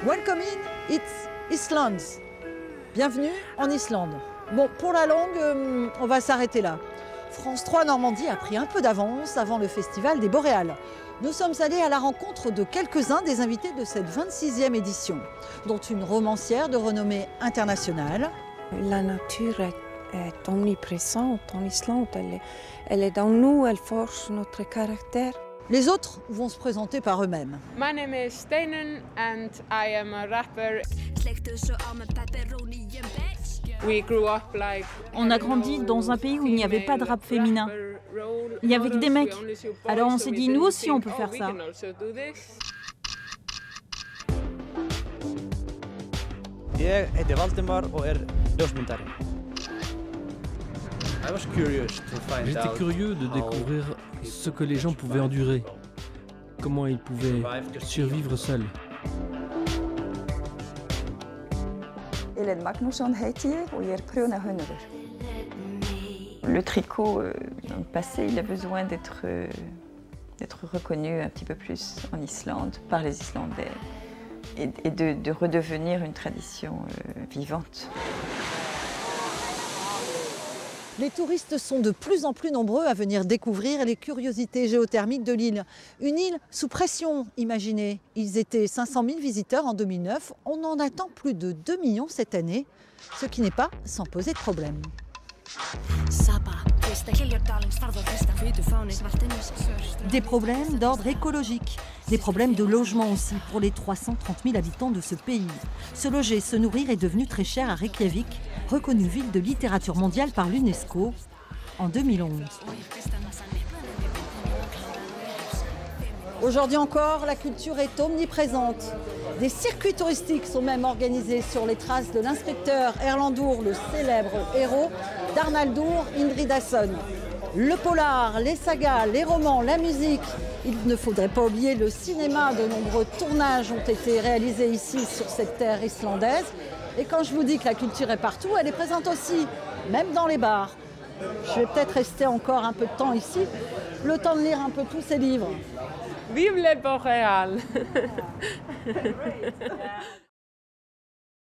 Welcome in, it's Iceland. Bienvenue en Islande. Bon, pour la langue, on va s'arrêter là. France 3 Normandie a pris un peu d'avance avant le festival des Boréales. Nous sommes allés à la rencontre de quelques-uns des invités de cette 26e édition, dont une romancière de renommée internationale. La nature est omniprésente en Islande, elle est dans nous, elle forge notre caractère. Les autres vont se présenter par eux-mêmes. My name is Steinun and I am a rapper. On a grandi dans un pays où il n'y avait pas de rap féminin. Il n'y avait que des mecs. Alors on s'est dit, nous aussi on peut faire ça. Ég heiti Valdimar og ljósmyndari. J'étais curieux de découvrir ce que les gens pouvaient endurer, comment ils pouvaient survivre seuls. Hélène Magnusson heiti ég og ég prjónahönnuður. Le tricot, dans le passé, il a besoin d'être reconnu un petit peu plus en Islande par les Islandais et de redevenir une tradition vivante. Les touristes sont de plus en plus nombreux à venir découvrir les curiosités géothermiques de l'île. Une île sous pression, imaginez. Ils étaient 500 000 visiteurs en 2009. On en attend plus de 2 millions cette année, ce qui n'est pas sans poser de problème. Des problèmes d'ordre écologique, des problèmes de logement aussi pour les 330 000 habitants de ce pays. Se loger, se nourrir est devenu très cher à Reykjavik, reconnue ville de littérature mondiale par l'UNESCO en 2011. Aujourd'hui encore, la culture est omniprésente. Des circuits touristiques sont même organisés sur les traces de l'inspecteur Erlendur, le célèbre héros d'Arnaldur Indridason. Le polar, les sagas, les romans, la musique. Il ne faudrait pas oublier le cinéma. De nombreux tournages ont été réalisés ici, sur cette terre islandaise. Et quand je vous dis que la culture est partout, elle est présente aussi, même dans les bars. Je vais peut-être rester encore un peu de temps ici, le temps de lire un peu tous ces livres. Vive les Boréales!